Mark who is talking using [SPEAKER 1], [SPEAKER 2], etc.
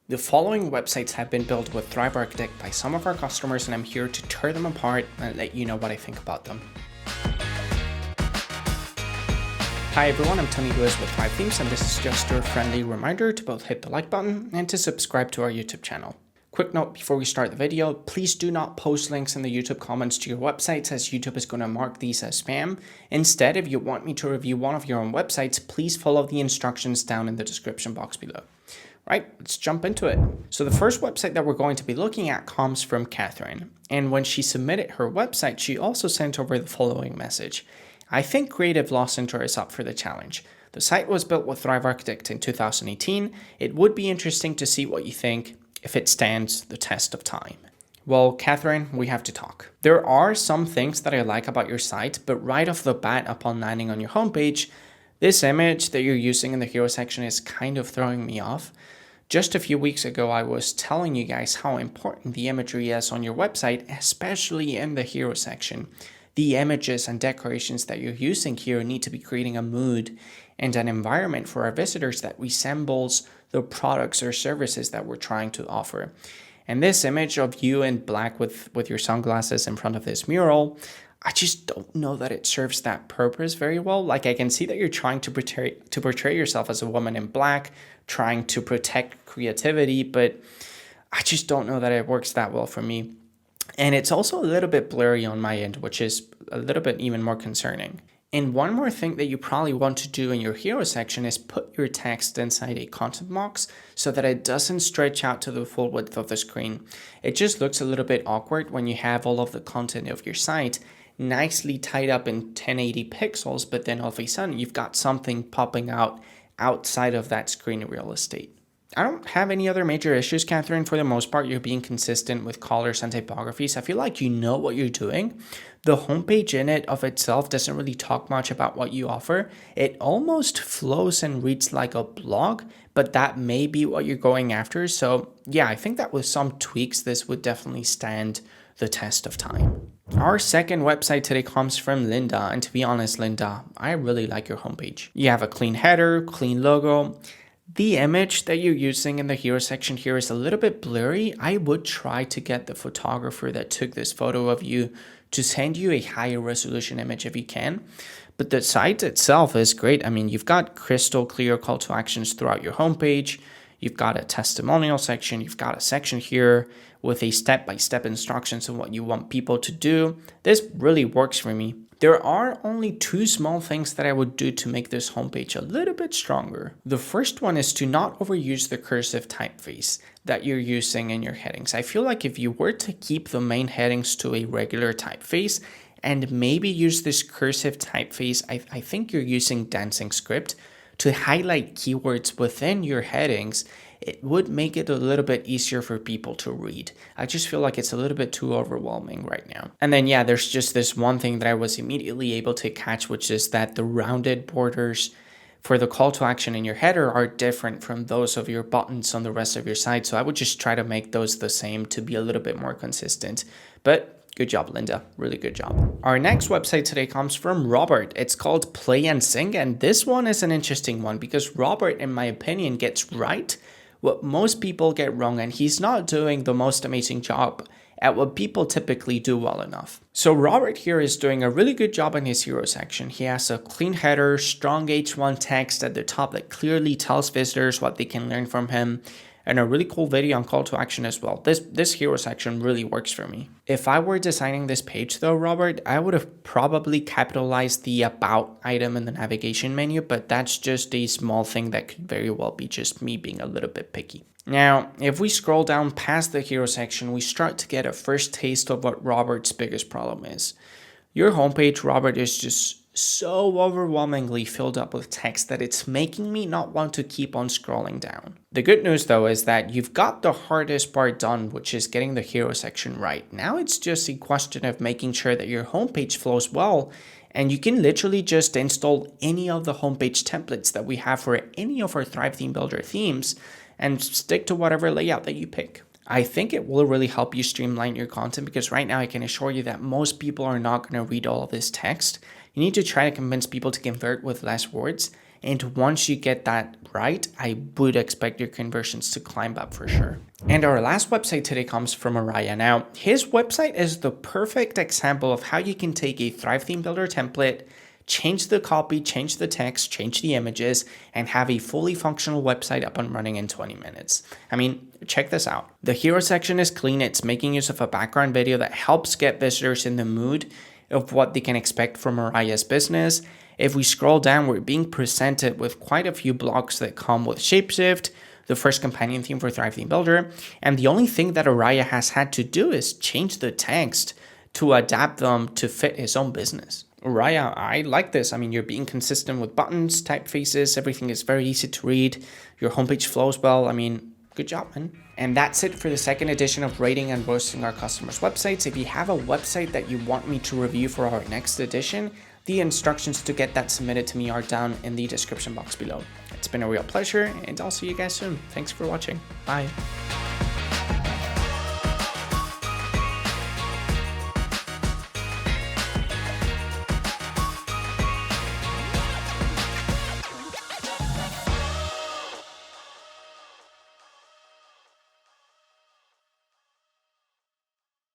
[SPEAKER 1] The following websites have been built with Thrive Architect by some of our customers, and I'm here to tear them apart and let you know what I think about them. Hi everyone, I'm Tony Lewis with Thrive Themes, and this is just your friendly reminder to both hit the like button and to subscribe to our YouTube channel. Quick note before we start the video, please do not post links in the YouTube comments to your websites, as YouTube is going to mark these as spam. Instead, if you want me to review one of your own websites, please follow the instructions down in the description box below. Right, let's jump into it. So the first website that we're going to be looking at comes from Catherine. And when she submitted her website, she also sent over the following message. I think Creative Law Center is up for the challenge. The site was built with Thrive Architect in 2018. It would be interesting to see what you think if it stands the test of time. Well, Catherine, we have to talk. There are some things that I like about your site, but right off the bat, upon landing on your homepage, this image that you're using in the hero section is kind of throwing me off. Just a few weeks ago, I was telling you guys how important the imagery is on your website, especially in the hero section. The images and decorations that you're using here need to be creating a mood and an environment for our visitors that resembles the products or services that we're trying to offer. And this image of you in black with your sunglasses in front of this mural, I just don't know that it serves that purpose very well. Like, I can see that you're trying to portray yourself as a woman in black, trying to protect creativity, but I just don't know that it works that well for me. And it's also a little bit blurry on my end, which is a little bit even more concerning. And one more thing that you probably want to do in your hero section is put your text inside a content box so that it doesn't stretch out to the full width of the screen. It just looks a little bit awkward when you have all of the content of your site nicely tied up in 1080 pixels, but then all of a sudden you've got something popping out outside of that screen real estate. I don't have any other major issues, Catherine. For the most part, you're being consistent with colors and typographies. I feel like you know what you're doing. The homepage in it of itself doesn't really talk much about what you offer. It almost flows and reads like a blog, but that may be what you're going after. So yeah, I think that with some tweaks, this would definitely stand the test of time. Our second website today comes from Linda. And to be honest, Linda, I really like your homepage. You have a clean header, clean logo. The image that you're using in the hero section here is a little bit blurry. I would try to get the photographer that took this photo of you to send you a higher resolution image if you can. But the site itself is great. I mean, you've got crystal clear call to actions throughout your homepage. You've got a testimonial section. You've got a section here with a step-by-step instructions on what you want people to do. This really works for me. There are only two small things that I would do to make this homepage a little bit stronger. The first one is to not overuse the cursive typeface that you're using in your headings. I feel like if you were to keep the main headings to a regular typeface and maybe use this cursive typeface, I think you're using dancing script to highlight keywords within your headings, it would make it a little bit easier for people to read. I just feel like it's a little bit too overwhelming right now. And then yeah, there's just this one thing that I was immediately able to catch, which is that the rounded borders for the call to action in your header are different from those of your buttons on the rest of your site. So I would just try to make those the same to be a little bit more consistent. But good job, Linda. Really good job. Our next website today comes from Robert. It's called Play and Sing. And this one is an interesting one because Robert, in my opinion, gets right what most people get wrong, and he's not doing the most amazing job at what people typically do well enough. So Robert here is doing a really good job in his hero section. He has a clean header, strong H1 text at the top that clearly tells visitors what they can learn from him, and a really cool video on call to action as well. This hero section really works for me. If I were designing this page though, Robert, I would have probably capitalized the about item in the navigation menu, but that's just a small thing that could very well be just me being a little bit picky. Now, if we scroll down past the hero section, we start to get a first taste of what Robert's biggest problem is. Your homepage, Robert, is just so overwhelmingly filled up with text that it's making me not want to keep on scrolling down. The good news though is that you've got the hardest part done, which is getting the hero section right. Now it's just a question of making sure that your homepage flows well, and you can literally just install any of the homepage templates that we have for any of our Thrive Theme Builder themes and stick to whatever layout that you pick. I think it will really help you streamline your content because right now I can assure you that most people are not going to read all of this text. You need to try to convince people to convert with less words. And once you get that right, I would expect your conversions to climb up for sure. And our last website today comes from Araya. Now, his website is the perfect example of how you can take a Thrive Theme Builder template, change the copy, change the text, change the images, and have a fully functional website up and running in 20 minutes. I mean, check this out. The hero section is clean. It's making use of a background video that helps get visitors in the mood of what they can expect from Araya's business. If we scroll down, we're being presented with quite a few blocks that come with Shapeshift, the first companion theme for Thrive Theme Builder, and the only thing that Araya has had to do is change the text to adapt them to fit his own business. Araya, I like this. I mean, you're being consistent with buttons, typefaces, everything is very easy to read. Your homepage flows well. I mean, good job, man. And that's it for the second edition of rating and boosting our customers' websites. If you have a website that you want me to review for our next edition, the instructions to get that submitted to me are down in the description box below. It's been a real pleasure, and I'll see you guys soon. Thanks for watching. Bye.